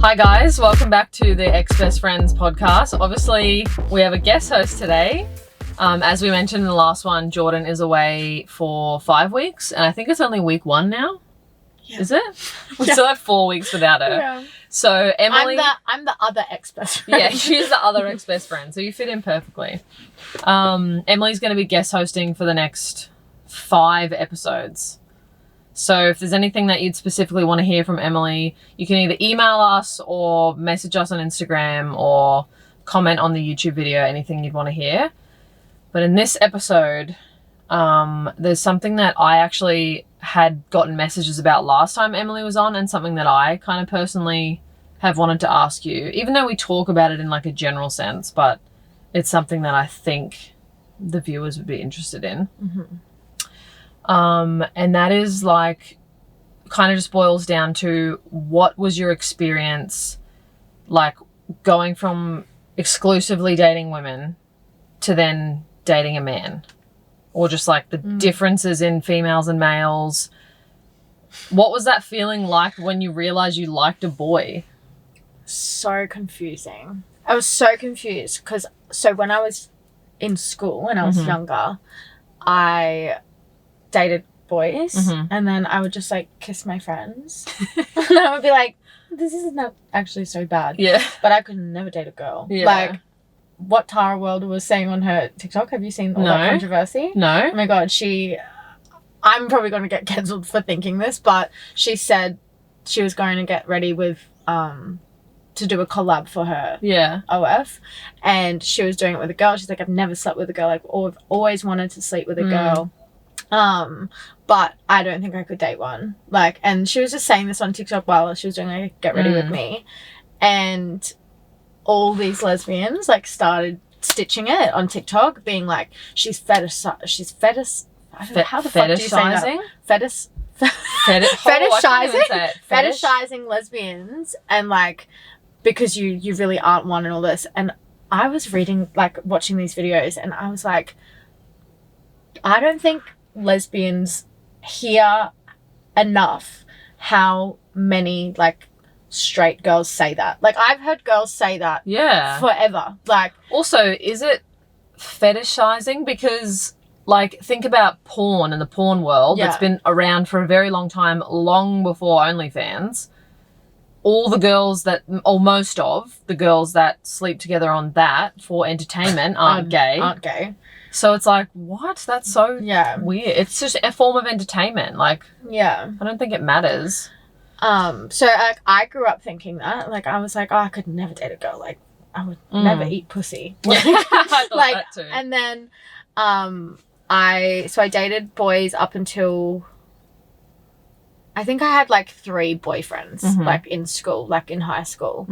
Hi guys, welcome back to the Ex-Best Friends podcast. Obviously, we have a guest host today. As we mentioned in the last one, Jordyn is away for 5 weeks, and I think it's only week 1 now. Yeah. Is it? We still have 4 weeks without her. Yeah. So Emily, I'm the other ex-best friend. Yeah, she's the other ex-best friend, so you fit in perfectly. Emily's going to be guest hosting for the next 5 episodes. So if there's anything that you'd specifically want to hear from Emily, you can either email us or message us on Instagram or comment on the YouTube video, anything you'd want to hear. But in this episode, there's something that I actually had gotten messages about last time Emily was on, and something that I kind of personally have wanted to ask you, even though we talk about it in like a general sense, but it's something that I think the viewers would be interested in. Mm-hmm. And that is like, kind of just boils down to, what was your experience like going from exclusively dating women to then dating a man? Or just like the differences in females and males. What was that feeling like when you realized you liked a boy? So confusing. I was so confused because when I was in school, when I was younger, I dated boys and then I would just like kiss my friends and I would be like, this is not actually so bad. Yeah. But I could never date a girl. Yeah. Like what Tara World was saying on her TikTok. Have you seen all that controversy? No. Oh my God. I'm probably going to get cancelled for thinking this, but she said she was going to get ready with, to do a collab for her OF, and she was doing it with a girl. She's like, I've never slept with a girl. Like, I've always wanted to sleep with a girl. But I don't think I could date one. Like, and she was just saying this on TikTok while she was doing like Get Ready With Me. And all these lesbians like started stitching it on TikTok, being like, she's I don't know, how the fuck do you say that? Fetishizing lesbians, and like, because you really aren't one and all this. And I was watching these videos, and I was like, I don't think lesbians hear enough how many like straight girls say that. Like, I've heard girls say that forever. Like, also, is it fetishizing? Because like, think about porn and the porn world that's been around for a very long time, long before OnlyFans. All the girls or most of the girls that sleep together on that for entertainment aren't gay. So it's like, what? That's so weird. It's just a form of entertainment. Like, I don't think it matters. So like, I grew up thinking that. Like, I was like, oh, I could never date a girl. Like, I would never eat pussy. Like, I thought that too. And then I dated boys up until, I think I had like 3 boyfriends like in school, like in high school.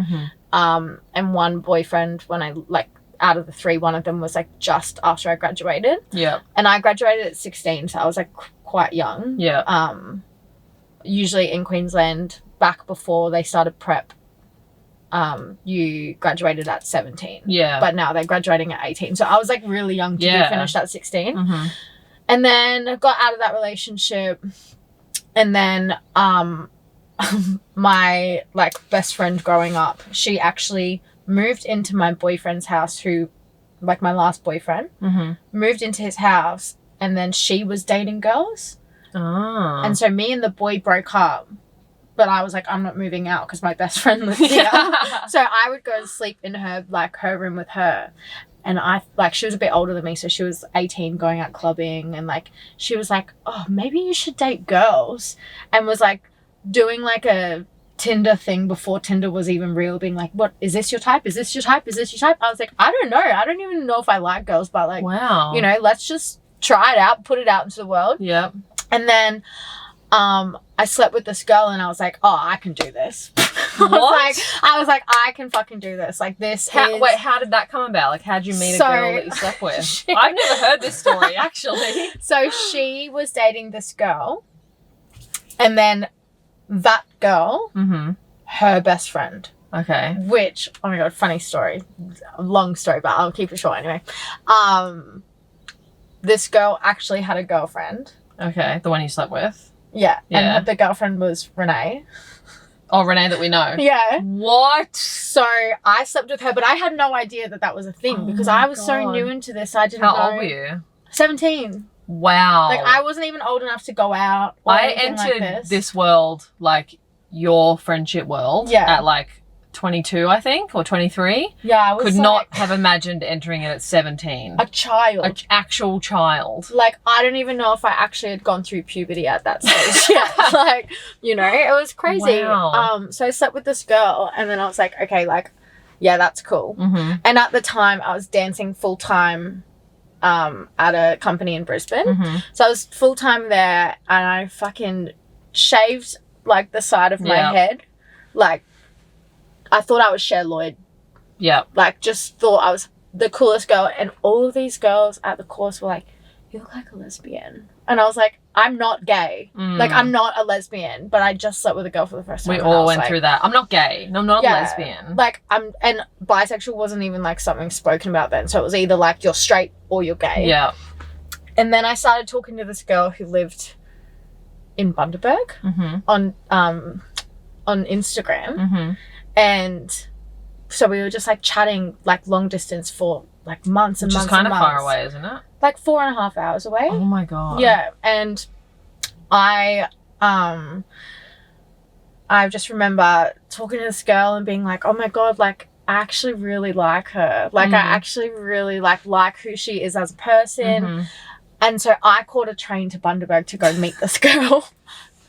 And one boyfriend when I like, out of the 3, one of them was like just after I graduated. Yeah. And I graduated at 16, so I was like quite young. Yeah. Usually in Queensland, back before they started prep, you graduated at 17. Yeah. But now they're graduating at 18. So I was like really young to be finished at 16. And then I got out of that relationship, and then my like best friend growing up, she actually moved into my boyfriend's house, who, like my last boyfriend, moved into his house, and then she was dating girls. And so me and the boy broke up, but I was like, I'm not moving out because my best friend lives here. So I would go and sleep in her room with her. And she was a bit older than me, so she was 18 going out clubbing, and like, she was like, oh, maybe you should date girls, and was like doing like a Tinder thing before Tinder was even real, being like, what, is this your type? Is this your type? Is this your type? I was like, I don't know. I don't even know if I like girls, but like, wow, you know, let's just try it out, put it out into the world. Yeah. And then I slept with this girl, and I was like, oh, I can do this. What? I was like, I can fucking do this. Like, Wait, how did that come about? Like, how'd you meet a girl that you slept with? I've never heard this story, actually. So she was dating this girl, and then that girl, her best friend. Okay. Which, oh my God, funny story. Long story, but I'll keep it short anyway. This girl actually had a girlfriend. Okay, the one you slept with? Yeah. And the girlfriend was Renee. Oh, Renee that we know. Yeah. What? So I slept with her, but I had no idea that that was a thing because I was so new into this. I didn't know. How old were you? 17. Wow. Like, I wasn't even old enough to go out or I anything entered like this world, like your friendship world, Yeah. at like 22, I think, or 23. Yeah, I was Could like, not have imagined entering it at 17. a child. An actual child. Like, I don't even know if I actually had gone through puberty at that stage yet. Like, you know, it was crazy. Wow. So I slept with this girl and then I was like, okay, like, yeah, that's cool. Mm-hmm. And at the time I was dancing full time at a company in Brisbane. Mm-hmm. So I was full time there and I fucking shaved like the side of my head. Like, I thought I was Cher Lloyd. Yeah. Like, just thought I was the coolest girl. And all of these girls at the course were like, you look like a lesbian. And I was like, I'm not gay. Like, I'm not a lesbian. But I just slept with a girl for the first time. We all went through that. I'm not gay. I'm not a Yeah, lesbian. like, and bisexual wasn't even like something spoken about then. So it was either like you're straight or you're gay. Yeah. And then I started talking to this girl who lived in Bundaberg on Instagram. Mm-hmm. And so we were just like chatting like long distance for like months and Which months is kind and of months. far away, isn't it? Like 4.5 hours away. Oh my God. Yeah. And I just remember talking to this girl and being like, oh my God, like, I actually really like her. Like, I actually really like who she is as a person. Mm-hmm. And so I caught a train to Bundaberg to go meet this girl.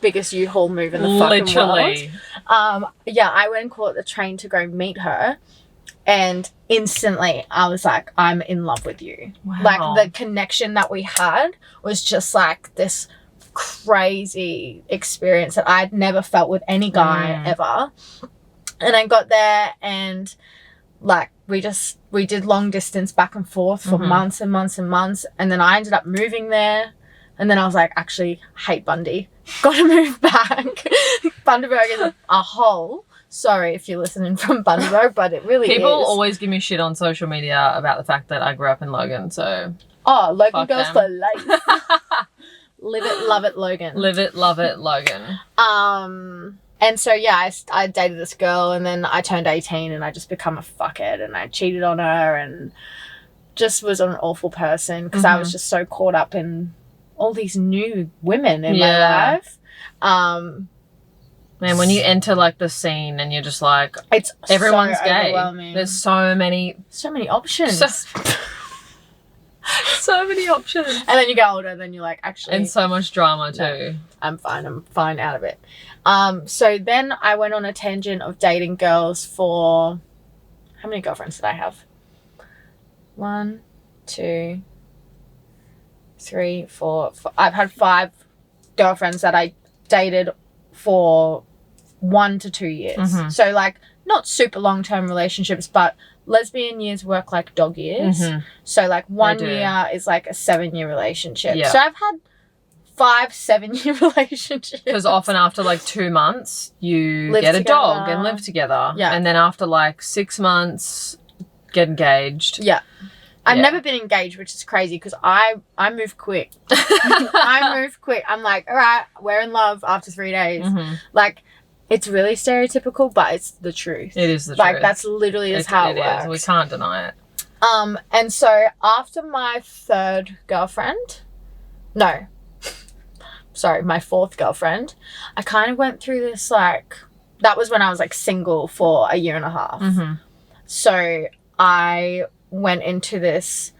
Biggest U-Haul move in the fucking world. Yeah, I went and caught the train to go meet her. And instantly I was like, I'm in love with you. Wow. Like, the connection that we had was just like this crazy experience that I'd never felt with any guy ever. And I got there and like we did long distance back and forth for months and months and months. And then I ended up moving there. And then I was like, actually, hate Bundy. Gotta move back. Bundaberg is a hole. Sorry if you're listening from Bundaberg, but it really People is. always give me shit on social media about the fact that I grew up in Logan, so... Oh, Logan Fuck girls them. for life. Live it, love it, Logan. Live it, love it, Logan. And so, yeah, I dated this girl and then I turned 18 and I just become a fuckhead and I cheated on her and just was an awful person because I was just so caught up in all these new women in my life. Man, when you enter like the scene and you're just like, It's everyone's so gay. overwhelming. There's so many options. so many options. And then you get older, then you're like, actually, And so much drama too. No, I'm fine out of it. So then I went on a tangent of dating girls for, how many girlfriends did I have? 1, 2, 3, 4. I've had 5 girlfriends that I dated for 1 to 2 years. So like not super long-term relationships, but lesbian years work like dog years. So like 1 year is like a 7-year relationship. Yeah. So I've had 5 7-year relationships. Because often after like 2 months, you Live get a together. dog and live together. Yeah. And then after like 6 months, get engaged. Yeah. I've never been engaged, which is crazy because I move quick. I move quick. I'm like, all right, we're in love after 3 days. Like, it's really stereotypical, but it's the truth. It is the like, truth. that's literally is how it works. Is. We can't deny it. And so after my 3rd girlfriend, no, sorry, my 4th girlfriend, I kind of went through this, like, that was when I was like single for a year and a half. So I went into this,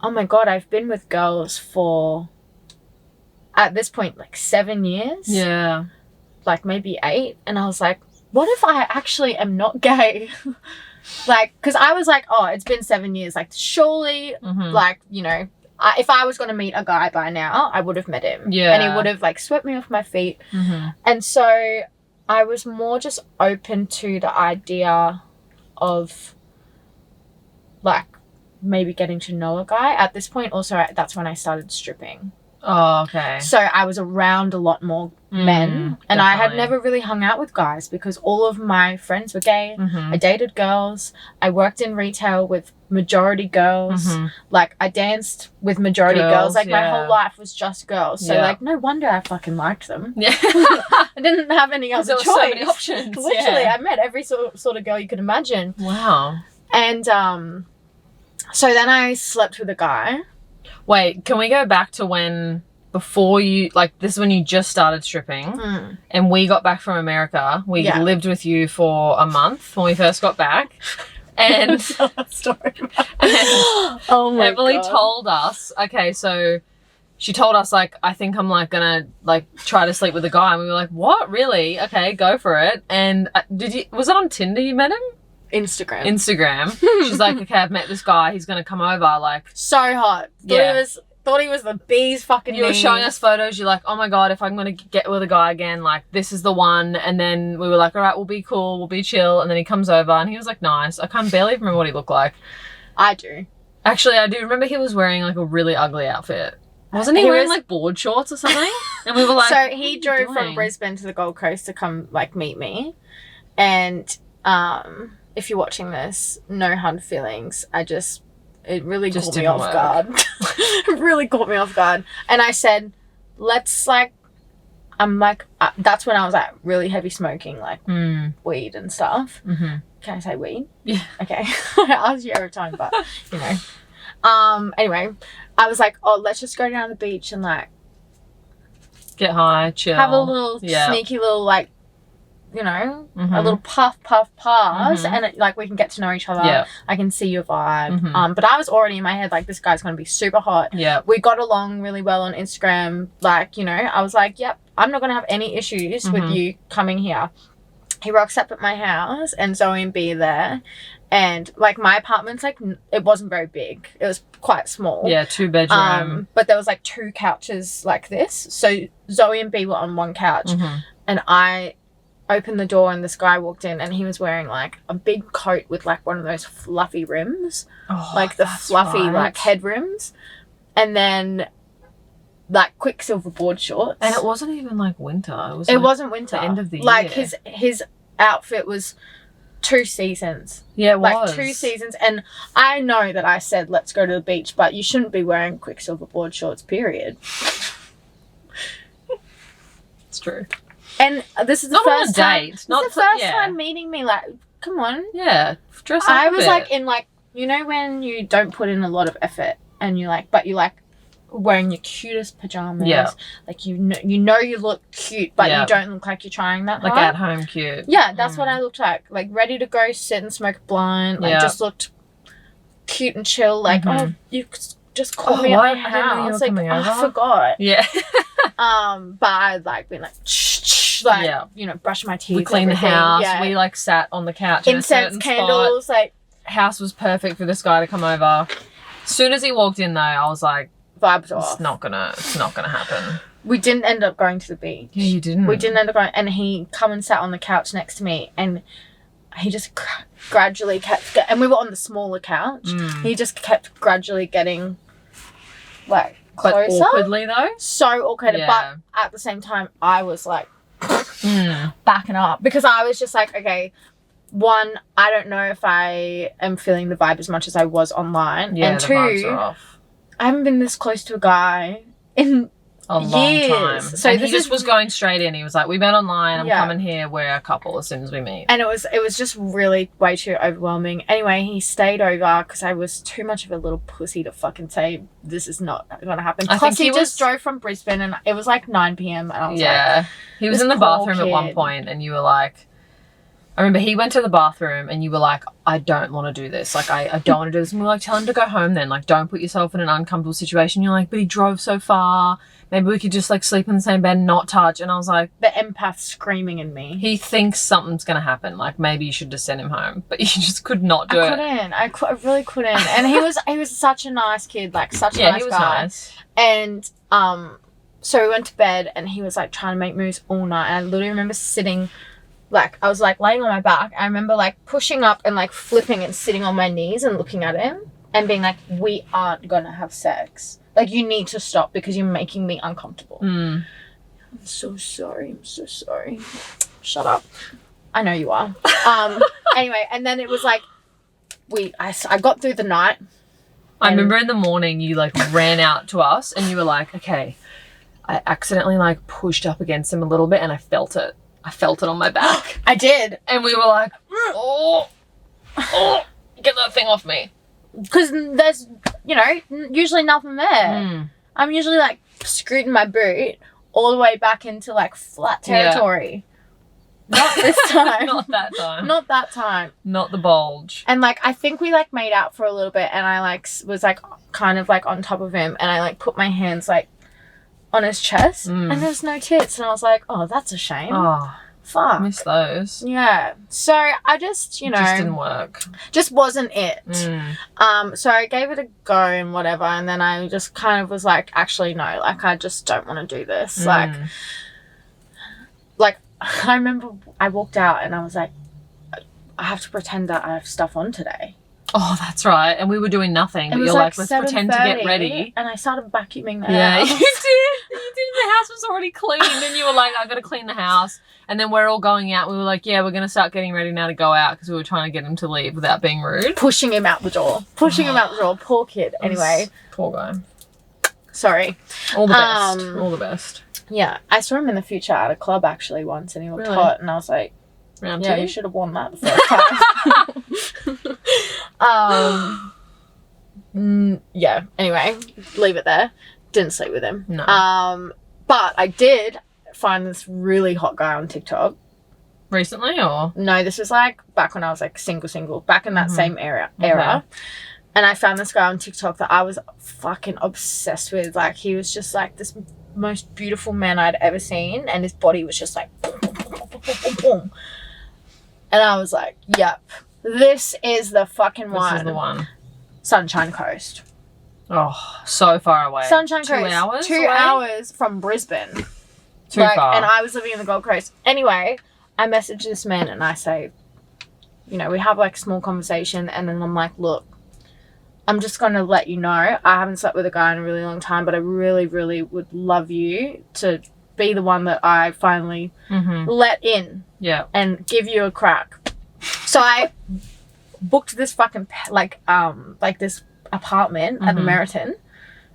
oh my God, I've been with girls for, at this point, like 7 years. Yeah. Like maybe 8. And I was like, what if I actually am not gay? Like, because I was like, oh, it's been 7 years. Like, surely, like, you know, if I was going to meet a guy by now, I would have met him. Yeah. And he would have, like, swept me off my feet. And so I was more just open to the idea of, like, maybe getting to know a guy. At this point, also, that's when I started stripping. Oh, okay. So I was around a lot more men, and I had definitely. never really hung out with guys because all of my friends were gay. Mm-hmm. I dated girls. I worked in retail with majority girls. Mm-hmm. Like, I danced with majority girls. Like, my yeah. whole life was just girls. So, Yeah. like, no wonder I fucking liked them. Yeah. I didn't have any other There choice. were so many options. Literally, Yeah. I met every sort of girl you could imagine. Wow. And so then I slept with a guy. Wait, can we go back to when, before you, like, this is when you just started stripping, and we got back from America. We lived with you for a month when we first got back. And tell that story. oh my Emily God. Told us, okay, so she told us, like, I think I'm, like, gonna, like, try to sleep with a guy. And we were like, what? Really? Okay, go for it. And was it on Tinder you met him? Instagram. She's like, okay, I've met this guy. He's going to come over. Like, so hot. Thought he was the bee's fucking You were showing us photos. You're like, oh my God, if I'm going to get with a guy again, like, this is the one. And then we were like, all right, we'll be cool. We'll be chill. And then he comes over and he was like, nice. I can't barely remember what he looked like. I do. Actually, I do remember he was wearing like a really ugly outfit. Wasn't he wearing like board shorts or something? And we were like, so he drove from Brisbane to the Gold Coast to come like meet me. And, if you're watching this, no hard feelings. It really caught me off guard. It really caught me off guard. And I said, let's like, I'm like, that's when I was like really heavy smoking, like weed and stuff. Mm-hmm. Can I say weed? Yeah. Okay. I ask you every time, but you know. Anyway, I was like, oh, let's just go down the beach and like get high, chill. Have a little sneaky little like, you know, a little puff, and like we can get to know each other. Yeah. I can see your vibe. But I was already in my head like, this guy's gonna be super hot. Yeah. We got along really well on Instagram. Like, you know, I was like, yep, I'm not gonna have any issues with you coming here. He rocks up at my house and Zoe and B are there. And like my apartment's like, it wasn't very big. It was quite small. Yeah, 2-bedroom. But there was like 2 couches like this. So Zoe and B were on one couch, and I opened the door and this guy walked in and he was wearing like a big coat with like one of those fluffy rims, like the fluffy like head rims, and then like Quicksilver board shorts. And it wasn't even like winter. It wasn't winter. The end of the year. Like his outfit was 2 seasons. Yeah, it like was. 2 seasons. And I know that I said let's go to the beach, but you shouldn't be wearing Quicksilver board shorts, period. It's true. And this is the first time. Date. Not the first time meeting me. Like, come on. Yeah, dress up. I was like in like, you know when you don't put in a lot of effort and you like, but you like wearing your cutest pajamas. Yeah. Like you know you look cute, but you don't look like you're trying that hard. Like at home cute. Yeah, that's what I looked like. Like ready to go sit and smoke a blunt. Like just looked cute and chill. Like oh, you just called me at my house. Like I forgot. Yeah. But I'd like been like. Like, you know, brush my teeth. We cleaned the house. Yeah. We like sat on the couch. Incense, candles, spot. Like house was perfect for this guy to come over. As soon as he walked in, though, I was like, "Vibes off." It's not gonna happen. We didn't end up going to the beach. Yeah, you didn't. We didn't end up going, and he come and sat on the couch next to me, and he just gradually kept. And we were on the smaller couch. He just kept gradually getting like closer. But awkwardly though. So awkward, but at the same time, I was like. Backing up because I was just like, okay, one, I don't know if I am feeling the vibe as much as I was online, and 2, I haven't been this close to a guy in a long time. So and he just was going straight in. He was like, we met online. I'm coming here. We're a couple as soon as we meet. And it was just really way too overwhelming. Anyway, he stayed over because I was too much of a little pussy to fucking say this is not going to happen. Plus, he just drove from Brisbane and it was like 9 p.m. and I was like, he was in the bathroom at one point and you were like, I remember he went to the bathroom and you were like, I don't want to do this. Like, I don't want to do this. And we were like, tell him to go home then. Like, don't put yourself in an uncomfortable situation. You're like, but he drove so far. Maybe we could just like sleep in the same bed and not touch. And I was like, the empath screaming in me. He thinks something's going to happen. Like maybe you should just send him home, but you just could not do it. I really couldn't. And he was such a nice kid, like such a nice guy. Yeah, he was nice. And, so we went to bed and he was like trying to make moves all night. And I literally remember sitting, like, I was like laying on my back. I remember like pushing up and like flipping and sitting on my knees and looking at him and being like, we aren't going to have sex. Like, you need to stop because you're making me uncomfortable. Mm. I'm so sorry. Shut up. I know you are. Anyway, and then it was like, I got through the night. I remember in the morning you like ran out to us and you were like, okay, I accidentally like pushed up against him a little bit and I felt it. I felt it on my back. I did. And we were like, oh, get that thing off me. Because there's, you know, usually nothing there. Mm. I'm usually like scooting my boot all the way back into like flat territory. Yeah. Not this time. Not that time. Not that time. Not the bulge. And like, I think we like made out for a little bit and I like was like kind of like on top of him and I like put my hands like on his chest and there's no tits and I was like, oh, that's a shame. Oh, fuck. I miss those. Yeah. So I just, you know. Just didn't work. Just wasn't it. So I gave it a go and whatever and then I just kind of was like, actually no, like I just don't want to do this. Like I remember I walked out and I was like, I have to pretend that I have stuff on today. Oh, that's right. And we were doing nothing. But you're like, let's pretend to get ready. And I started vacuuming the house. house. You did. The house was already cleaned. And you were like, I've got to clean the house. And then we're all going out. We were like, yeah, we're going to start getting ready now to go out because we were trying to get him to leave without being rude. Pushing him out the door. Poor kid. Anyway. Poor guy. Sorry. All the best. All the best. Yeah. I saw him in the future at a club actually once and he looked hot and I was like, Round yeah, two? you should have worn that the first time. Yeah. Anyway, leave it there. Didn't sleep with him. No. But I did find this really hot guy on TikTok. Recently or? No, this was like back when I was like single, back in that same era. And I found this guy on TikTok that I was fucking obsessed with. Like, he was just like this most beautiful man I'd ever seen. And his body was just like boom, boom, boom, boom, boom, boom. And I was like, yep, this is the fucking one. This is the one. Sunshine Coast. Oh, so far away. Sunshine Coast. 2 hours 2 away? hours from Brisbane. Too far. And I was living in the Gold Coast. Anyway, I messaged this man and I say, you know, we have like a small conversation and then I'm like, look, I'm just going to let you know, I haven't slept with a guy in a really long time, but I really, really would love you to be the one that I finally let in and give you a crack. So I booked this fucking like this apartment at the Meriton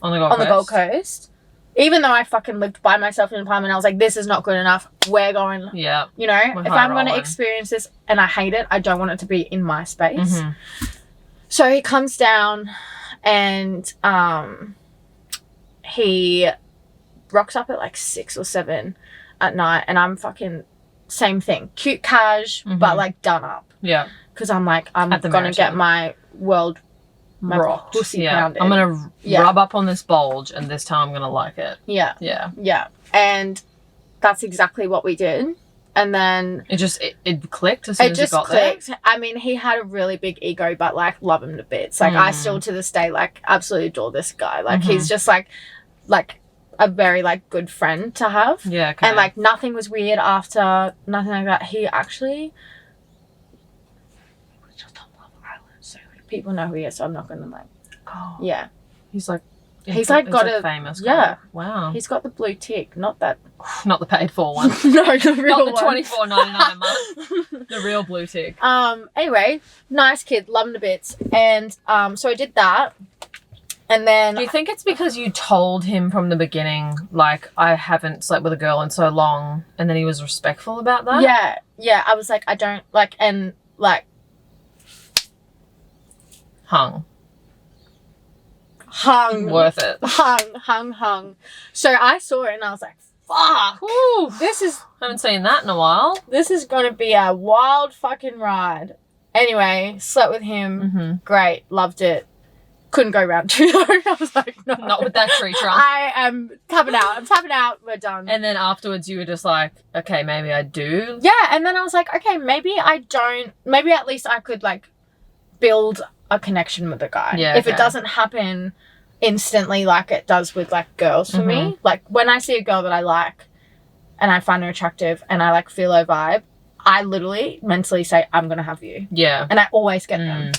on the Gold Coast. Even though I fucking lived by myself in an apartment, I was like, this is not good enough. We're going, you know, if I'm going to experience this and I hate it, I don't want it to be in my space. So he comes down and he rocks up at like 6 or 7 at night and I'm fucking same thing, cute cash but like done up because I'm like, I'm gonna get my pussy pounded. I'm gonna rub up on this bulge and this time I'm gonna like it. And that's exactly what we did. And then it clicked as soon as it got clicked there. I mean, he had a really big ego, but like love him to bits. Like I still to this day like absolutely adore this guy. Like he's just like a very like good friend to have. Yeah. Okay. And like nothing was weird after, nothing like that. He actually was just on Love Island, so people know who he is. So I'm not gonna like. Oh. Yeah. He's like got a famous. Yeah. Guy. Wow. He's got the blue tick, not that. Not the paid for one. No, the real not the $24.99 a month. The real blue tick. Anyway, nice kid, love him to bits, and so I did that. And then... Do you think it's because you told him from the beginning, like, I haven't slept with a girl in so long, and then he was respectful about that? Yeah. Yeah, I was like, I don't, like, and, like... Hung. Worth it. Hung. So I saw it and I was like, fuck. Ooh, I haven't seen that in a while. This is going to be a wild fucking ride. Anyway, slept with him. Great. Loved it. Couldn't go round 2 though. I was like, no. Not with that tree trunk. I am tapping out. I'm tapping out. We're done. And then afterwards you were just like, okay, maybe I do. Yeah. And then I was like, okay, maybe I don't. Maybe at least I could like build a connection with a guy. Yeah. If it doesn't happen instantly like it does with like girls for me. Like when I see a girl that I like and I find her attractive and I like feel her vibe, I literally mentally say, I'm going to have you. Yeah. And I always get them.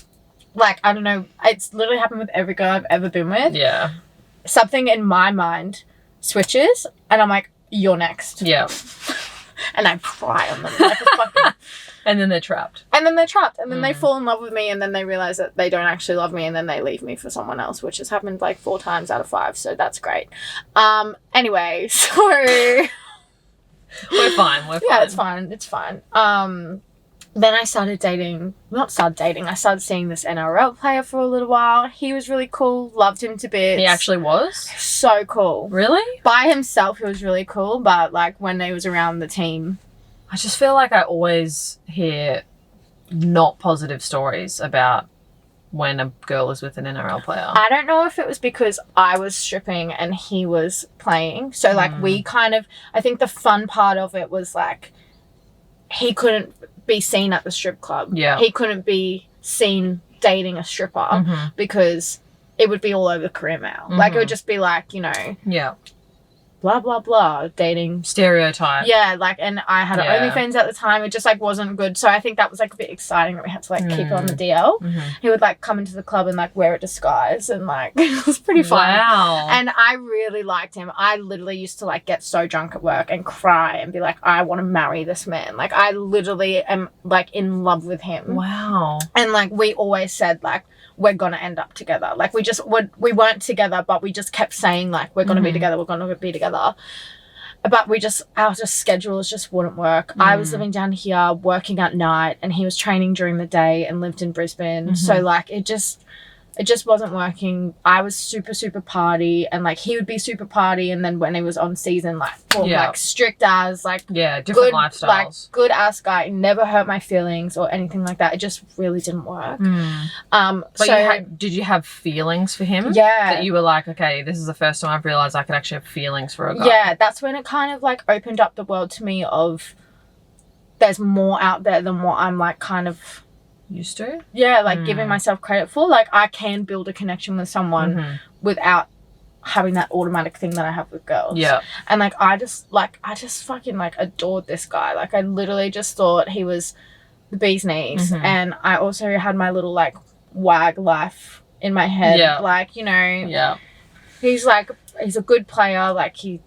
Like, I don't know. It's literally happened with every girl I've ever been with. Yeah. something in my mind switches and I'm like, you're next. Yeah. And I cry on them like a fucking... And then they're trapped. And then they fall in love with me, and then they realize that they don't actually love me, and then they leave me for someone else, which has happened like 4 times out of 5, so that's great. Anyway, so we're fine. Yeah, it's fine. Then I started I started seeing this NRL player for a little while. He was really cool, loved him to bits. He actually was? So cool. Really? By himself, he was really cool, but like when he was around the team... I just feel like I always hear not positive stories about when a girl is with an NRL player. I don't know if it was because I was stripping and he was playing. So, like, we kind of... I think the fun part of it was, like, he couldn't be seen at the strip club. Yeah. He couldn't be seen dating a stripper because it would be all over the career mail. Like, it would just be, like, you know... Yeah. Blah, blah, blah, dating. Stereotype. Yeah, like, and I had OnlyFans at the time. It just, like, wasn't good. So I think that was, like, a bit exciting that we had to, like, keep it on the DL. He would, like, come into the club and, like, wear a disguise and, like, it was pretty fun. Wow. And I really liked him. I literally used to, like, get so drunk at work and cry and be like, I want to marry this man. Like, I literally am, like, in love with him. Wow. And, like, we always said, like, we're going to end up together. Like, we weren't together, but we just kept saying, like, we're going to be together, we're going to be together. But our schedules just wouldn't work. I was living down here, working at night, and he was training during the day and lived in Brisbane. So, like, it just wasn't working. I was super, super party, and, like, he would be super party, and then when he was on season, like, like, strict as, like... Yeah, different lifestyles. Like, good ass guy, never hurt my feelings or anything like that. It just really didn't work. But did you have feelings for him? Yeah. That you were like, okay, this is the first time I've realised I could actually have feelings for a guy. Yeah, that's when it kind of, like, opened up the world to me of there's more out there than what I'm, like, kind of... Used to? Yeah, like, giving myself credit for. Like, I can build a connection with someone without having that automatic thing that I have with girls. Yeah. And, like, I just fucking, like, adored this guy. Like, I literally just thought he was the bee's knees. And I also had my little, like, wag life in my head. Yeah. Like, you know. Yeah. He's a good player. Like, he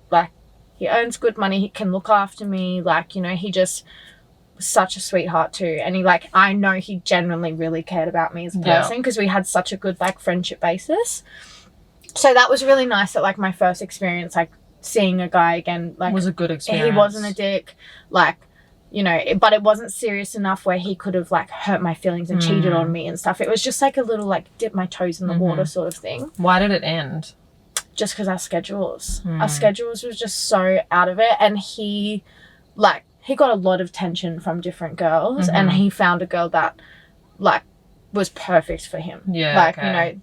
earns good money. He can look after me. Like, you know, he just... such a sweetheart too, and I know he genuinely really cared about me as a person because we had such a good, like, friendship basis. So that was really nice that, like, my first experience, like, seeing a guy again, like, was a good experience. He wasn't a dick, like, you know, but it wasn't serious enough where he could have, like, hurt my feelings and cheated on me and stuff. It was just like a little, like, dip my toes in the water sort of thing. Why did it end? Just because our schedules was just so out of it, and he got a lot of attention from different girls, and he found a girl that, like, was perfect for him. Yeah, like, you know,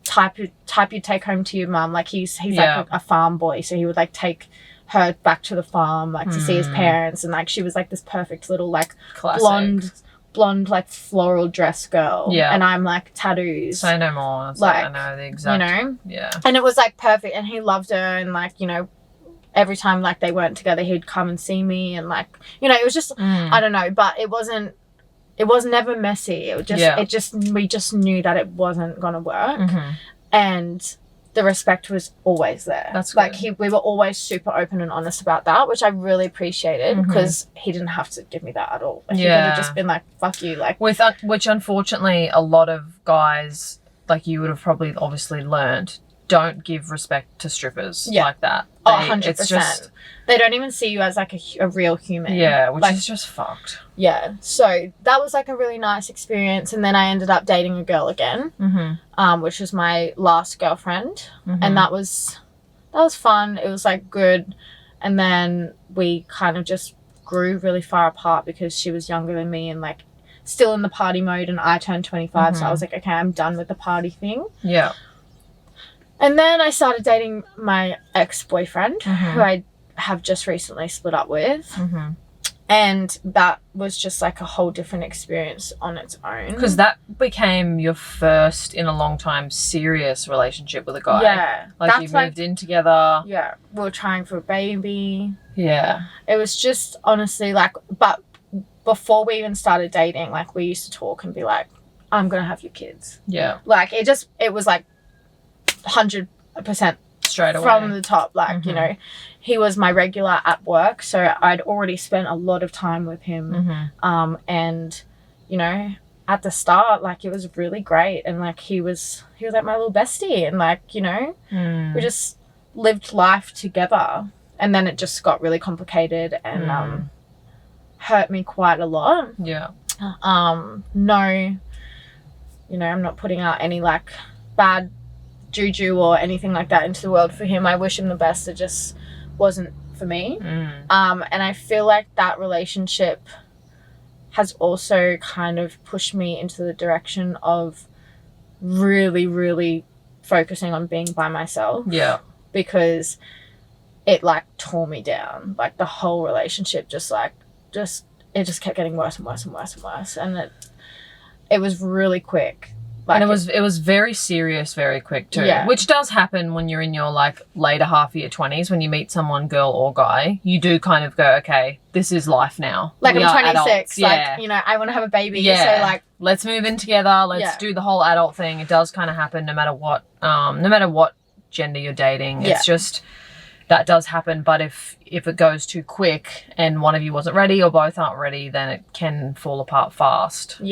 type you take home to your mum. Like, he's like a farm boy, so he would, like, take her back to the farm, like, to see his parents, and, like, she was, like, this perfect little, like, classic blonde, like, floral dress girl. Yeah. And I'm, like, tattoos. Say no more. It's like, I know the exact... You know? Yeah. And it was, like, perfect, and he loved her, and, like, you know, every time, like, they weren't together, he'd come and see me, and, like, you know, it was just, I don't know, but it was never messy. We just knew that it wasn't gonna work, and the respect was always there. That's good. Like, we were always super open and honest about that, which I really appreciated, because he didn't have to give me that at all. He could have just been like, fuck you, like. Which unfortunately a lot of guys, like, you would have probably obviously learned, don't give respect to strippers like that. 100%. They don't even see you as, like, a real human. Yeah, which like, is just fucked. Yeah. So that was, like, a really nice experience. And then I ended up dating a girl again, which was my last girlfriend. And that was fun. It was, like, good. And then we kind of just grew really far apart because she was younger than me and, like, still in the party mode, and I turned 25. So I was like, okay, I'm done with the party thing. Yeah. And then I started dating my ex-boyfriend, who I have just recently split up with. And that was just, like, a whole different experience on its own. Because that became your first in a long time serious relationship with a guy. Yeah. Like, you moved in together. Yeah. We were trying for a baby. Yeah. It was just, honestly, like, but before we even started dating, like, we used to talk and be like, I'm going to have your kids. Yeah. Like, it was, like, 100% straight away from the top. Like, you know, he was my regular at work, so I'd already spent a lot of time with him. And, you know, at the start, like, it was really great, and like he was like my little bestie, and like, you know, we just lived life together, and then it just got really complicated and hurt me quite a lot. No, you know, I'm not putting out any like bad juju or anything like that into the world for him. I wish him the best. It just wasn't for me. And I feel like that relationship has also kind of pushed me into the direction of really, really focusing on being by myself. Because it like tore me down. Like the whole relationship it just kept getting worse and worse and worse and worse. And it was really quick. Like, and it was very serious very quick too, which does happen when you're in your like later half of your 20s. When you meet someone, girl or guy, you do kind of go, okay, this is life now. Like, I'm 26, like, you know, I want to have a baby, so like, let's move in together, let's do the whole adult thing. It does kind of happen no matter what gender you're dating. It's just that does happen. But if it goes too quick and one of you wasn't ready or both aren't ready, then it can fall apart fast.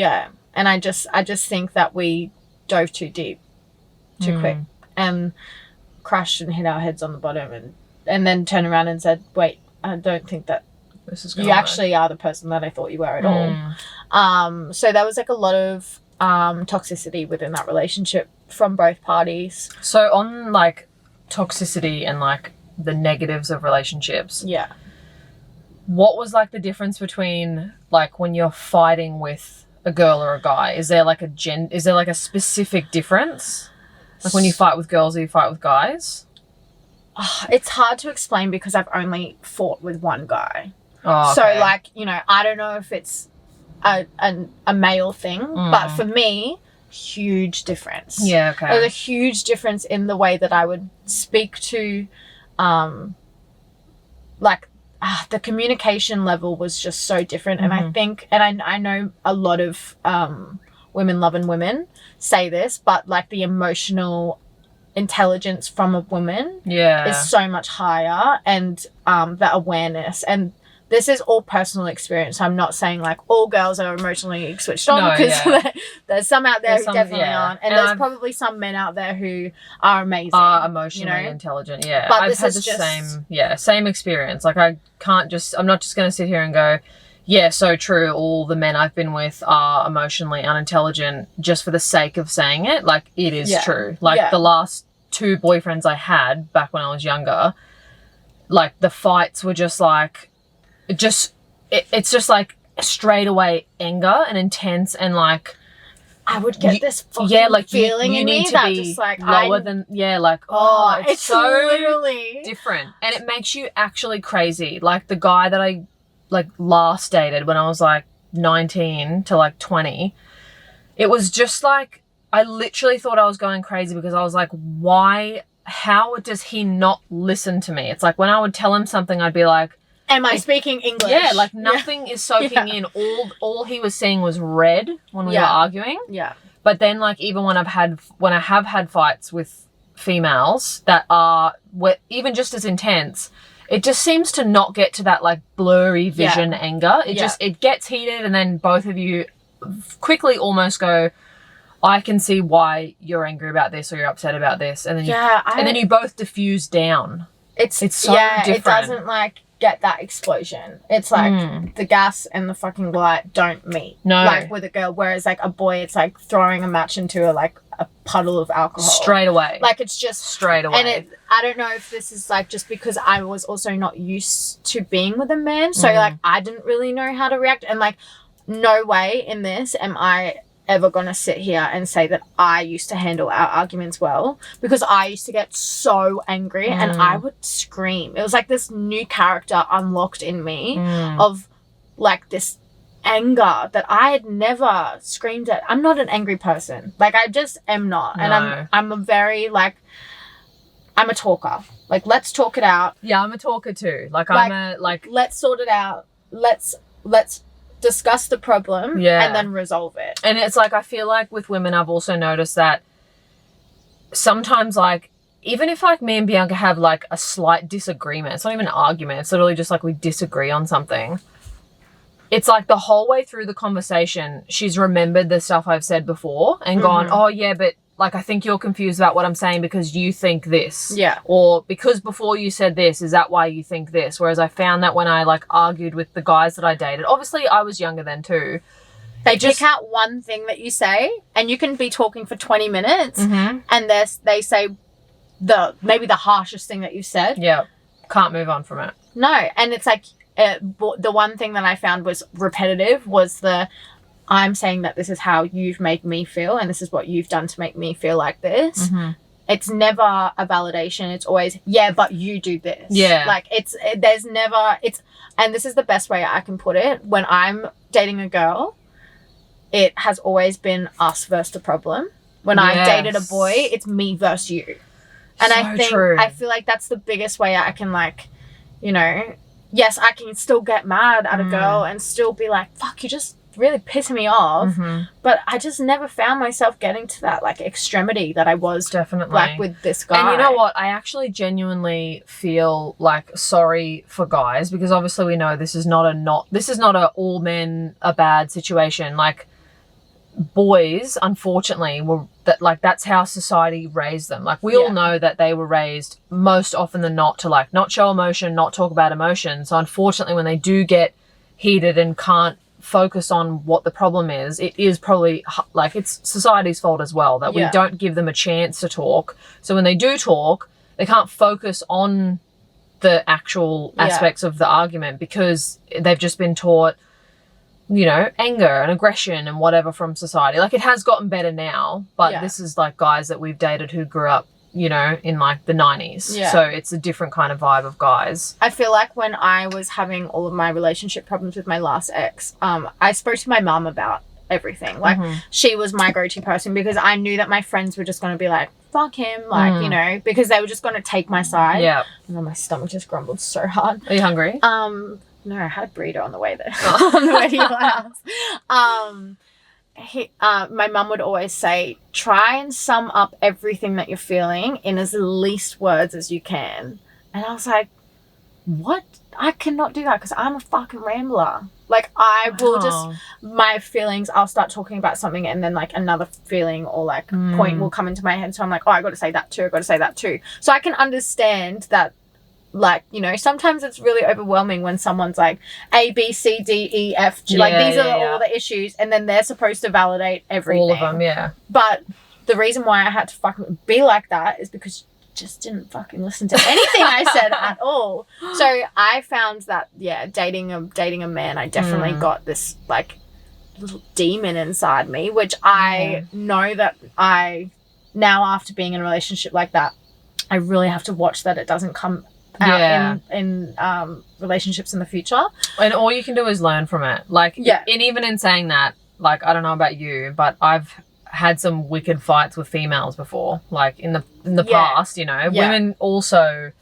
And I just think that we dove too deep, too quick, and crashed and hit our heads on the bottom, and then turned around and said, wait, I don't think that this is you actually are the person that I thought you were at all. So there was like a lot of toxicity within that relationship from both parties. So on like toxicity and like the negatives of relationships, what was like the difference between like when you're fighting with a girl or a guy? Is there like a specific difference? Like when you fight with girls or you fight with guys? It's hard to explain because I've only fought with one guy. Oh, okay. So like, you know, I don't know if it's a male thing, but for me, huge difference. Yeah, okay. There's a huge difference in the way that I would speak to, like, the communication level was just so different. And I think, and I know a lot of women loving women say this, but like the emotional intelligence from a woman is so much higher, and the awareness. And this is all personal experience. I'm not saying like all girls are emotionally switched on, because there's some out there who definitely aren't. And there's probably some men out there who are amazing. Are emotionally intelligent, But I've had the same experience. Like I'm not just going to sit here and go, yeah, so true, all the men I've been with are emotionally unintelligent just for the sake of saying it. Like it is true. Like the last 2 boyfriends I had back when I was younger, like the fights were just like, it's just like straight away anger and intense, and like I would get this fucking like feeling you in need me to that be just like lower than it's so literally different, and it makes you actually crazy. Like the guy that I like last dated when I was like 19 to like 20, it was just like I literally thought I was going crazy because I was like, how does he not listen to me? It's like when I would tell him something, I'd be like, am I speaking English? Yeah, like nothing is soaking in. All he was seeing was red when we were arguing. Yeah. But then like even when I have had fights with females that are even just as intense, it just seems to not get to that like blurry vision anger. It gets heated, and then both of you quickly almost go, I can see why you're angry about this or you're upset about this, and then then you both diffuse down. It's so different. It doesn't like get that explosion. It's like the gas and the fucking light don't meet. No. Like with a girl, whereas like a boy, it's like throwing a match into a puddle of alcohol. Straight away. Like it's just straight away. And I don't know if this is like just because I was also not used to being with a man. So like I didn't really know how to react, and like no way in this am I ever gonna sit here and say that I used to handle our arguments well, because I used to get so angry and I would scream. It was like this new character unlocked in me of like this anger that I had never screamed at. I'm not an angry person. Like I just am not. No. And I'm a very like, I'm a talker. Like let's talk it out. Yeah, I'm a talker too. Like let's sort it out. Let's discuss the problem and then resolve it. And it's like I feel like with women I've also noticed that sometimes like even if like me and Bianca have like a slight disagreement, it's not even an argument, it's literally just like we disagree on something. It's like the whole way through the conversation, she's remembered the stuff I've said before and gone, oh yeah, but like, I think you're confused about what I'm saying because you think this. Yeah. Or because before you said this, is that why you think this? Whereas I found that when I like argued with the guys that I dated, obviously I was younger then too. They pick out one thing that you say and you can be talking for 20 minutes and they say maybe the harshest thing that you said. Yeah. Can't move on from it. No. And it's like, the one thing that I found was repetitive was I'm saying that this is how you've made me feel and this is what you've done to make me feel like this. It's never a validation. It's always, yeah, but you do this. Yeah. Like and this is the best way I can put it. When I'm dating a girl, it has always been us versus the problem. When I've dated a boy, it's me versus you. And So I feel like that's the biggest way I can like, you know, yes, I can still get mad at a girl and still be like, fuck, you just really pissing me off. But I just never found myself getting to that like extremity that I was definitely like with this guy. And you know what? I actually genuinely feel like sorry for guys because obviously we know this is not a all men are bad situation. Like boys, unfortunately, that's how society raised them. Like we all know that they were raised most often than not to like not show emotion, not talk about emotion. So unfortunately, when they do get heated and can't focus on what the problem is, it is probably like it's society's fault as well that we don't give them a chance to talk. So when they do talk, they can't focus on the actual aspects of the argument because they've just been taught, you know, anger and aggression and whatever from society. Like it has gotten better now, but this is like guys that we've dated who grew up, you know, in like the 90s. Yeah. So it's a different kind of vibe of guys. I feel like when I was having all of my relationship problems with my last ex, I spoke to my mum about everything. Like she was my go-to person because I knew that my friends were just going to be like, fuck him, like, you know, because they were just going to take my side. Yeah. And then my stomach just grumbled so hard. Are you hungry? No, I had a burrito on the way there. On the way to your house. My mum would always say, try and sum up everything that you're feeling in as least words as you can. And I was like, what? I cannot do that because I'm a fucking rambler. Like I will just, my feelings, I'll start talking about something and then like another feeling or like point will come into my head. So I'm like, oh, I got to say that too. So I can understand that. Like, you know, sometimes it's really overwhelming when someone's like A, B, C, D, E, F, G. Like, these are all the issues. And then they're supposed to validate everything. All of them, yeah. But the reason why I had to fucking be like that is because you just didn't fucking listen to anything I said at all. So I found that, dating a man, I definitely got this, like, little demon inside me, which I know that now after being in a relationship like that, I really have to watch that it doesn't come out in relationships in the future. And all you can do is learn from it. Like, and even in saying that, like, I don't know about you, but I've had some wicked fights with females before. Like, in the past, you know. Women also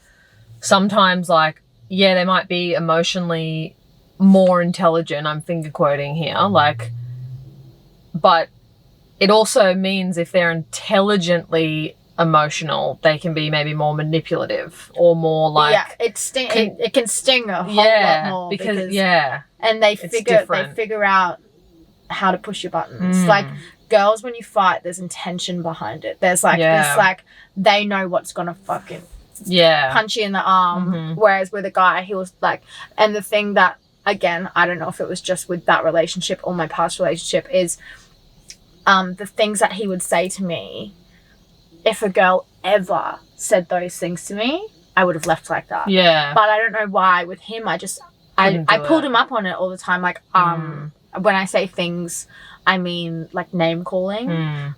sometimes, like, they might be emotionally more intelligent. I'm finger quoting here. Like, but it also means if they're intelligently emotional, they can be maybe more manipulative or more like it can sting a whole lot more because and they figure out how to push your buttons. Like girls, when you fight, there's intention behind it. There's like this, like they know what's gonna fucking punch you in the arm. Whereas with a guy, he was like, and the thing that again, I don't know if it was just with that relationship or my past relationship is the things that he would say to me. If a girl ever said those things to me, I would have left like that. Yeah. But I don't know why. With him, I pulled him up on it all the time. Like, when I say things, I mean like name calling.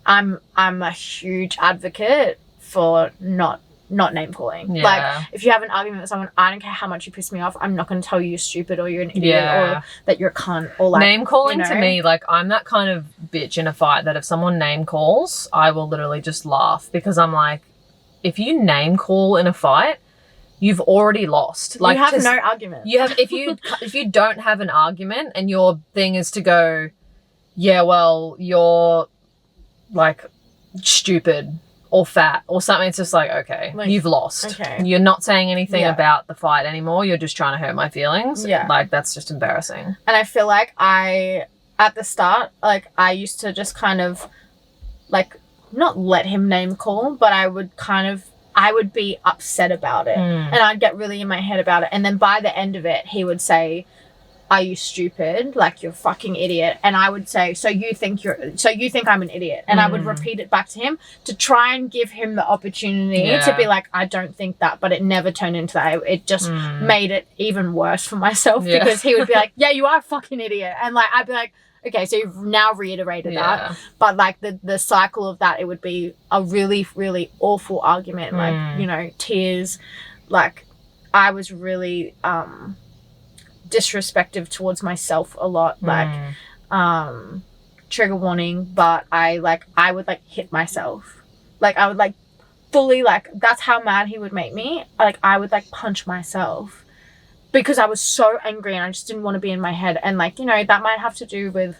I'm a huge advocate for not name calling. Yeah. Like, if you have an argument with someone, I don't care how much you piss me off, I'm not going to tell you you're stupid or you're an idiot or that you're a cunt or like... Name calling to me, like, I'm that kind of bitch in a fight that if someone name calls, I will literally just laugh because I'm like, if you name call in a fight, you've already lost. Like, you have no argument. You have, if you don't have an argument and your thing is to go, yeah, well, you're like stupid or fat or something. It's just like, okay, Like, you've lost. okay. You're not saying anything Yeah. about the fight anymore. You're just trying to hurt my feelings. Yeah. Like, that's just embarrassing. And I feel like at the start, like, I used to just kind of, like, not let him name call, but I would be upset about it. And I'd get really in my head about it. And then by the end of it, he would say, are you stupid? Like, you're a fucking idiot. And I would say, so you think I'm an idiot? And I would repeat it back to him to try and give him the opportunity to be like, I don't think that, but it never turned into that. It just made it even worse for myself because he would be like, yeah, you are a fucking idiot. And like, I'd be like, okay, so you've now reiterated that. But like the cycle of that, it would be a really, really awful argument. Like, you know, tears. Like, I was really, disrespectful towards myself a lot, like trigger warning, but I would like hit myself, like I would like fully, like, that's how mad he would make me. Like, I would like punch myself because I was so angry and I just didn't want to be in my head. And like, you know, that might have to do with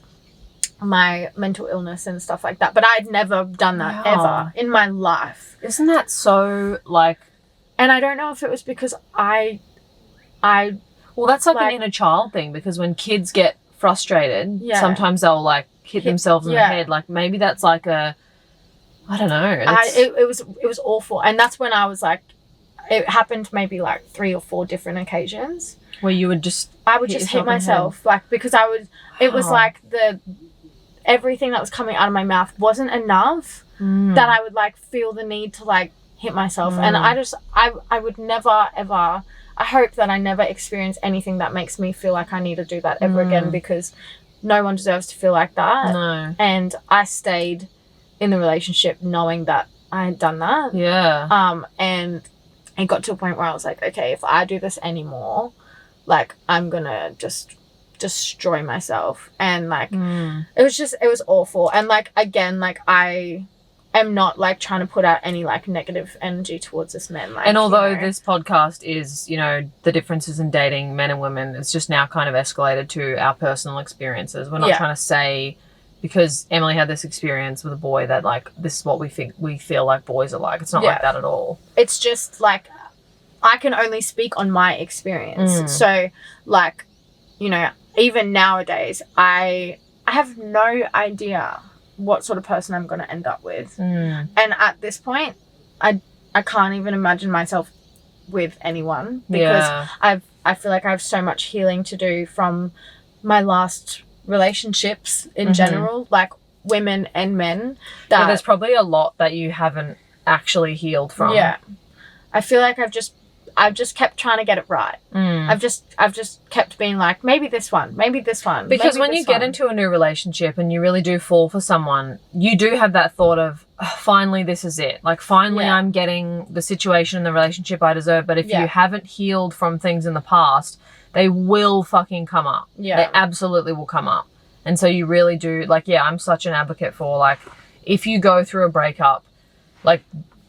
my mental illness and stuff like that, but I'd never done that ever in my life. Isn't that so, like... And I don't know if it was because well, that's like an inner child thing, because when kids get frustrated, sometimes they'll like hit themselves in the head. Like, maybe that's like a, I don't know. It was awful. And that's when I was like, it happened maybe like 3 or 4 different occasions. Where you would just... I would just hit myself. Like, because it was like everything that was coming out of my mouth wasn't enough that I would like feel the need to like hit myself. And I would never ever... I hope that I never experience anything that makes me feel like I need to do that ever again, because no one deserves to feel like that. No. And I stayed in the relationship knowing that I had done that. Yeah. And it got to a point where I was like, okay, if I do this anymore, like, I'm gonna just destroy myself. And like, it was awful. And like, again, like, I am not like trying to put out any like negative energy towards this man. Like, and although this podcast is, you know, the differences in dating men and women, it's just now kind of escalated to our personal experiences. We're not trying to say, because Emily had this experience with a boy, that like, this is what we feel like boys are like. It's not like that at all. It's just like, I can only speak on my experience. So like, you know, even nowadays, I have no idea what sort of person I'm going to end up with. And at this point, I can't even imagine myself with anyone, because I feel like I have so much healing to do from my last relationships in general, like women and men. That there's probably a lot that you haven't actually healed from. Yeah. I feel like I've just kept trying to get it right. I've just kept being like, maybe this one. Because when you get into a new relationship and you really do fall for someone, you do have that thought of, oh, finally, this is it. Like, finally, I'm getting the situation in the relationship I deserve. But if you haven't healed from things in the past, they will fucking come up. Yeah. They absolutely will come up. And so you really do, like, I'm such an advocate for, like, if you go through a breakup, like,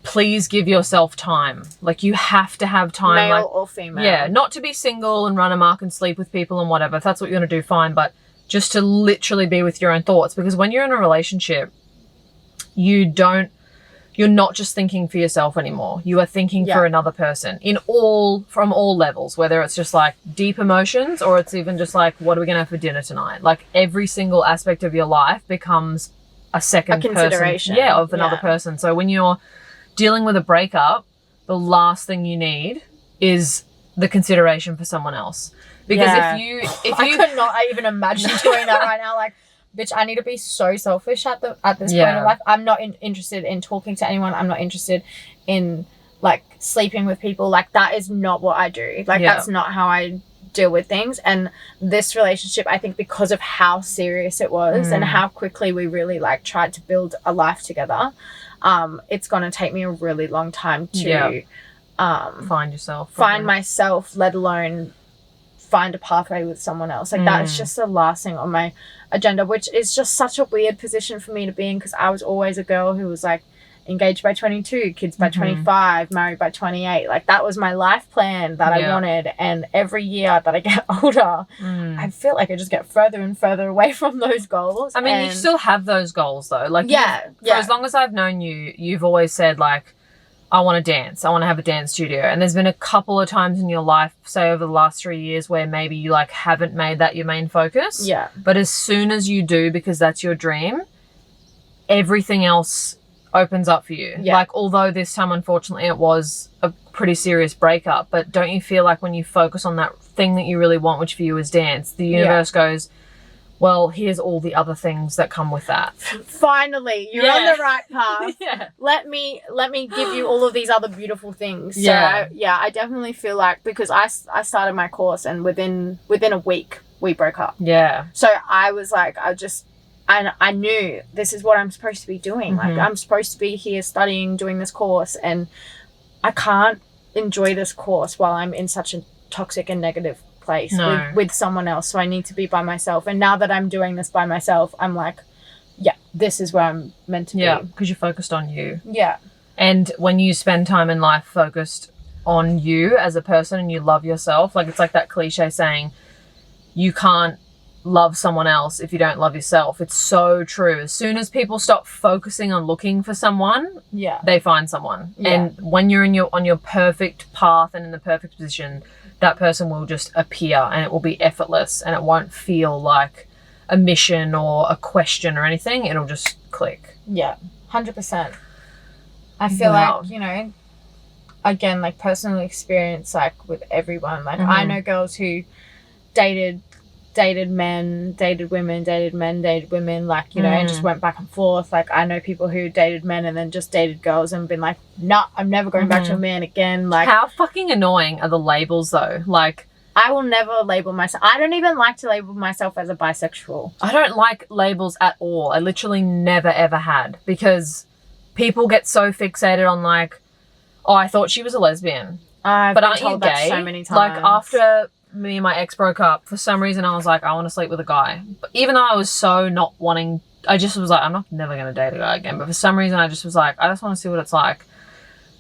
please give yourself time. Like, you have to have time. Male like, or female. Yeah, not to be single and run amok and sleep with people and whatever. If that's what you're going to do, fine. But just to literally be with your own thoughts. Because when you're in a relationship, you're not just thinking for yourself anymore. You are thinking for another person from all levels, whether it's just like deep emotions or it's even just like, what are we going to have for dinner tonight? Like, every single aspect of your life becomes a consideration. Person, of another person. So when you're dealing with a breakup, the last thing you need is the consideration for someone else. Because if you I could not even imagine doing that right now. Like, bitch, I need to be so selfish at this point in life. I'm not interested in talking to anyone. I'm not interested in like sleeping with people. Like, that is not what I do. Like, that's not how I deal with things. And this relationship, I think, because of how serious it was and how quickly we really like tried to build a life together, it's going to take me a really long time to find myself, let alone find a pathway with someone else. Like, that's just the last thing on my agenda, which is just such a weird position for me to be in, because I was always a girl who was like engaged by 22, kids by 25, married by 28. Like, that was my life plan that I wanted. And every year that I get older, I feel like I just get further and further away from those goals. I mean, you still have those goals though. Like, for as long as I've known you, you've always said like, I want to dance. I want to have a dance studio. And there's been a couple of times in your life, say over the last 3 years, where maybe you like haven't made that your main focus. Yeah. But as soon as you do, because that's your dream, everything else opens up for you. Yeah. Like, although this time, unfortunately, it was a pretty serious breakup, but don't you feel like when you focus on that thing that you really want, which for you is dance, the universe goes, well, here's all the other things that come with that. Finally, you're on the right path. Yeah. Let me give you all of these other beautiful things. Yeah. So, I definitely feel like, because I started my course and within a week we broke up. Yeah. So I was like, I knew this is what I'm supposed to be doing. Like, I'm supposed to be here studying, doing this course, and I can't enjoy this course while I'm in such a toxic and negative place with someone else. So I need to be by myself. And now that I'm doing this by myself, I'm like, this is where I'm meant to be. Yeah, because you're focused on you. Yeah. And when you spend time in life focused on you as a person and you love yourself, like, it's like that cliche saying, you can't love someone else if you don't love yourself. It's so true. As soon as people stop focusing on looking for someone, they find someone. And when you're on your perfect path and in the perfect position, that person will just appear, and it will be effortless, and it won't feel like a mission or a question or anything. It'll just click. Yeah, 100%. I feel like, you know, again, like, personal experience, like, with everyone. Like, I know girls who dated men, dated women, dated men, dated women, like, you know, and just went back and forth. Like, I know people who dated men and then just dated girls and been like, nah, I'm never going back to a man again. Like, how fucking annoying are the labels though? Like, I will never label myself. I don't even like to label myself as a bisexual. I don't like labels at all. I literally never ever had, because people get so fixated on like, oh, I thought she was a lesbian. I've but been aren't told you that gay? so many times. Like, after me and my ex broke up, for some reason I was like, I want to sleep with a guy. But even though I was so not wanting, I just was like, I'm not never going to date a guy again. But for some reason I just was like, I just want to see what it's like.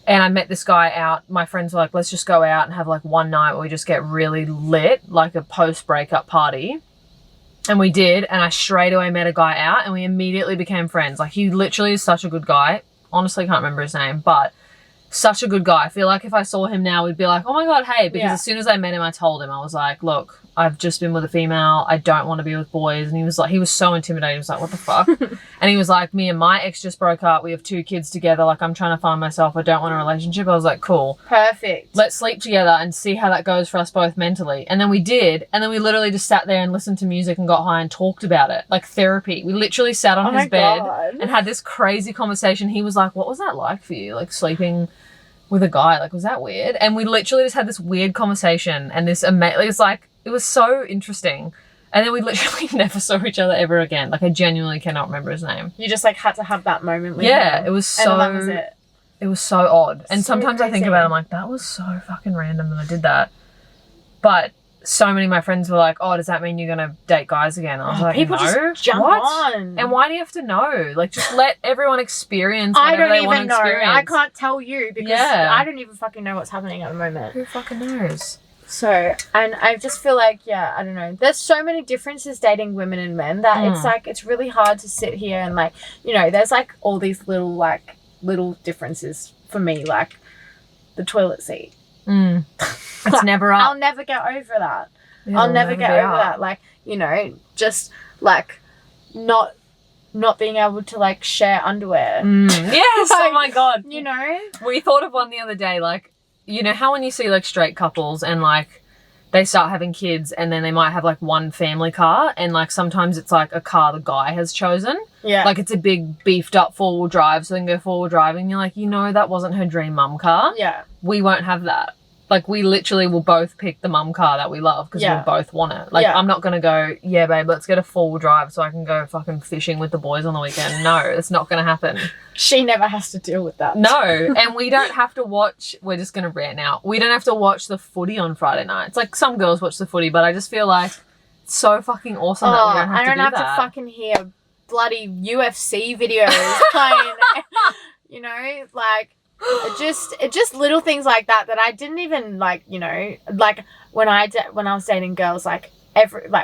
And I met this guy out. My friends were like, let's just go out and have like one night where we just get really lit, like a post-breakup party. And we did. And I straight away met a guy out and we immediately became friends. Like, he literally is such a good guy. Honestly, can't remember his name, but such a good guy. I feel like if I saw him now, we'd be like, oh my God, hey. Because as soon as I met him, I told him, I was like, look, I've just been with a female. I don't want to be with boys. And he was like, he was so intimidated. He was like, what the fuck? And he was like, me and my ex just broke up. We have 2 kids together. Like, I'm trying to find myself. I don't want a relationship. I was like, cool. Perfect. Let's sleep together and see how that goes for us both mentally. And then we did. And then we literally just sat there and listened to music and got high and talked about it. Like therapy. We literally sat on his bed and had this crazy conversation. He was like, what was that like for you? Like, sleeping with a guy? Like, was that weird? And we literally just had this weird conversation and this amazing, it's like, it was so interesting. And then we literally never saw each other ever again. Like, I genuinely cannot remember his name. You just like had to have that moment with him. It was so, and that was it. It was so odd. And So sometimes I think crazy. about it, I'm like, that was so fucking random that I did that. But so many of my friends were like, oh, does that mean you're going to date guys again? I was like, people no. just jump on. And why do you have to know? Like, just let everyone experience I whatever don't they want to even know. experience. I can't tell you because I don't even fucking know what's happening at the moment. Who fucking knows? So, and I just feel like, I don't know. There's so many differences dating women and men that it's like, it's really hard to sit here and like, you know, there's like all these little differences for me, like the toilet seat. It's never up. I'll never get over that. I'll never get over that. Like, you know, just like not being able to like share underwear. Yes, Like, oh my God. You know? We thought of one the other day, like, you know how when you see like straight couples and like they start having kids and then they might have like one family car and like sometimes it's like a car the guy has chosen. Yeah. Like, it's a big beefed up 4-wheel drive, so they can go 4-wheel driving and you're like, you know, that wasn't her dream mum car. Yeah. We won't have that. Like, we literally will both pick the mum car that we love because we both want it. Like, I'm not going to go, yeah, babe, let's get a 4-wheel drive so I can go fucking fishing with the boys on the weekend. No, it's not going to happen. She never has to deal with that. No, and we don't have to watch, we're just going to rant now. We don't have to watch the footy on Friday nights. Like, some girls watch the footy, but I just feel like it's so fucking awesome that we don't have to do that. I don't have to fucking hear bloody UFC videos playing. You know, like just little things like that I didn't even like, you know, like when I was dating girls, like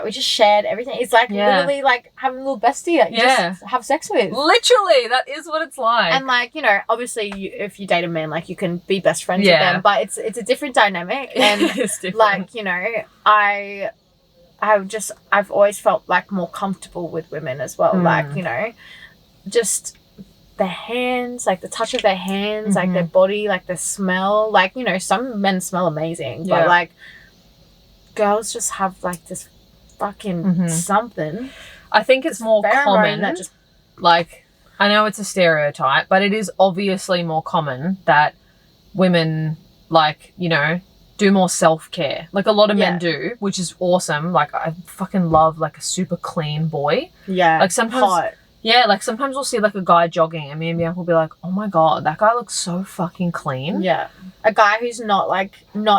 we just shared everything. It's like literally like having a little bestie that you just have sex with. Literally, that is what it's like. And like, you know, obviously if you date a man, like you can be best friends with them, but it's a different dynamic. And it's different. Like, you know, I've always felt like more comfortable with women as well. Like, you know, just their hands, like the touch of their hands, like their body, like the smell. Like, you know, some men smell amazing, but like girls just have like this fucking something. I think it's more common that just, like, I know it's a stereotype, but it is obviously more common that women, like, you know, do more self-care. Like a lot of men do, which is awesome. Like I fucking love like a super clean boy. Yeah. Like sometimes hot. Yeah, like sometimes we'll see like a guy jogging and me and Bianca will be like, oh my God, that guy looks so fucking clean. Yeah. A guy who's not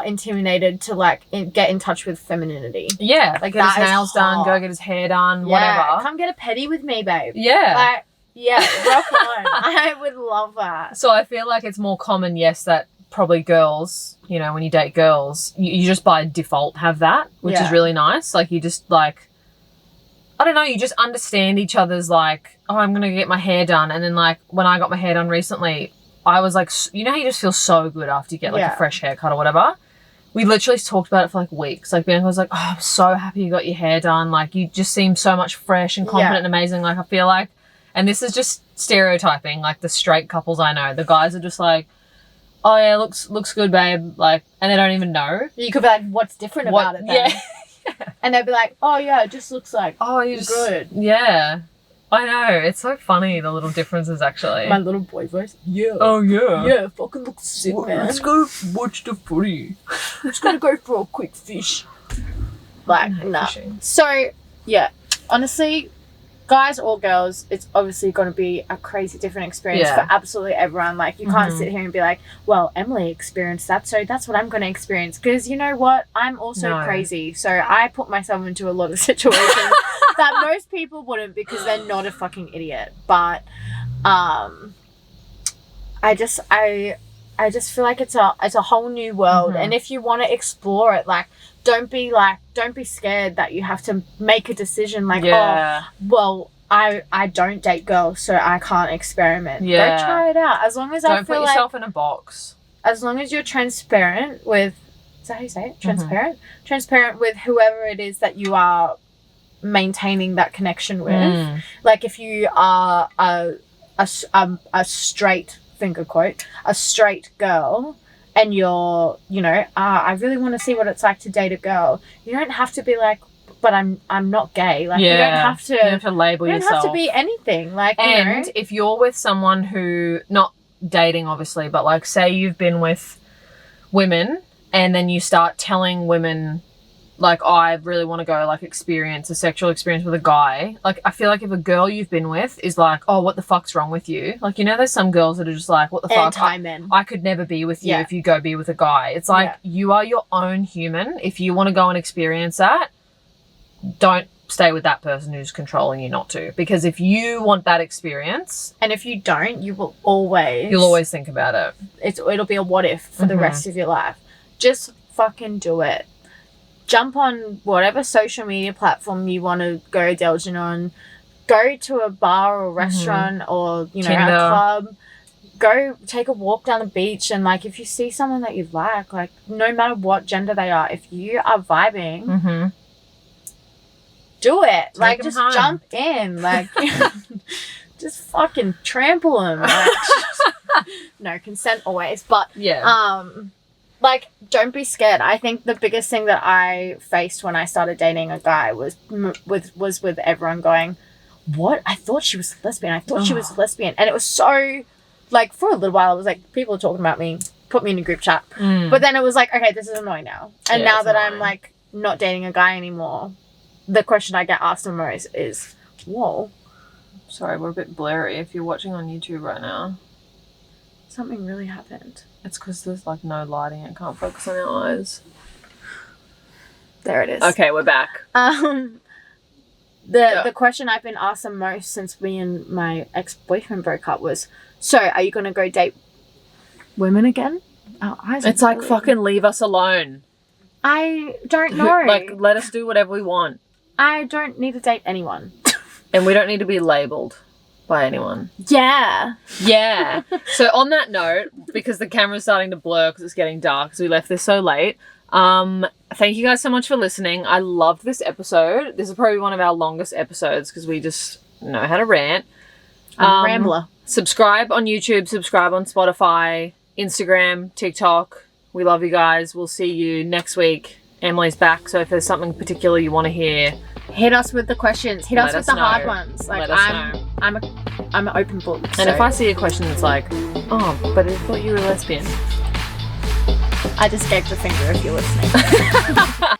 intimidated to like get in touch with femininity. Yeah. Like get his nails done, go get his hair done, whatever. Come get a pedi with me, babe. Yeah. Like, yeah, rock on. I would love that. So I feel like it's more common, yes, that probably girls, you know, when you date girls, you just by default have that, which is really nice. Like you just like, I don't know, you just understand each other's like, oh, I'm going to get my hair done. And then like when I got my hair done recently, I was like, you know how you just feel so good after you get like a fresh haircut or whatever? We literally talked about it for like weeks. Like Bianca was like, oh, I'm so happy you got your hair done. Like you just seem so much fresh and confident and amazing. Like I feel like, and this is just stereotyping, like the straight couples I know, the guys are just like, oh yeah, looks good, babe. Like, and they don't even know. You could be like, what's different about it then? Yeah. And they'd be like, oh yeah, it just looks like you're good. Yeah. I know. It's so funny, the little differences actually. My little boy voice. Yeah. Oh yeah. Yeah, fucking looks sick, man. Let's go watch the footy. Just gonna go for a quick fish. Like, nah. So, yeah. Honestly, guys or girls, it's obviously going to be a crazy different experience for absolutely everyone. Like, you can't sit here and be like, well, Emily experienced that, so that's what I'm going to experience. Because you know what? I'm also crazy. So I put myself into a lot of situations that most people wouldn't because they're not a fucking idiot. But I just feel like it's a whole new world. And if you want to explore it, like, don't be scared that you have to make a decision like, oh, well, I don't date girls, so I can't experiment. Go try it out. As long as don't put yourself in a box. As long as you're transparent with, is that how you say it? Transparent? Transparent with whoever it is that you are maintaining that connection with. Like if you are a straight, finger quote, a straight girl, and you're, you know, I really want to see what it's like to date a girl. You don't have to be like, but I'm not gay. Like you don't have to label yourself. You don't have to be anything. Like, and you know, if you're with someone who, not dating obviously, but like say you've been with women and then you start telling women like, oh, I really want to go like experience a sexual experience with a guy. Like I feel like if a girl you've been with is like, oh, what the fuck's wrong with you? Like, you know, there's some girls that are just like, what the fuck? I could never be with you if you go be with a guy. It's like you are your own human. If you want to go and experience that, don't stay with that person who's controlling you not to. Because if you want that experience, and if you don't, you'll always think about it. It'll be a what if for the rest of your life. Just fucking do it. Jump on whatever social media platform you want to go indulging on. Go to a bar or restaurant or, you know, Tinder. a club. Go take a walk down the beach, and like if you see someone that you like no matter what gender they are, if you are vibing, do it. Take like them just home. jump in. Like just fucking trample them. Like, no, consent always. But like, don't be scared. I think the biggest thing that I faced when I started dating a guy was with everyone going, what? I thought she was lesbian. She was lesbian. And it was so, like, for a little while, it was like, people were talking about me, put me in a group chat. But then it was like, okay, this is annoying now. And now that I'm, like, not dating a guy anymore, the question I get asked the most is, whoa. Sorry, we're a bit blurry if you're watching on YouTube right now. Something really happened. It's because there's like no lighting. I can't focus on our eyes. There it is. Okay, we're back. The question I've been asked the most since me and my ex-boyfriend broke up was, So, are you going to go date women again? Our eyes are It's like really- fucking leave us alone. I don't know. Like, let us do whatever we want. I don't need to date anyone. And we don't need to be labelled by anyone. Yeah. Yeah. So on that note, because the camera's starting to blur because it's getting dark because we left this so late, thank you guys so much for listening. I loved this episode. This is probably one of our longest episodes because we just know how to rant. I'm a rambler. Subscribe on YouTube, subscribe on Spotify, Instagram, TikTok. We love you guys. We'll see you next week. Emily's back, so if there's something particular you want to hear, hit us with the questions. Hit us Let with us the hard know. ones. Like Let us know. I'm an open book. And if I see a question that's like, oh, but I thought you were lesbian. I just gave the finger if you're listening.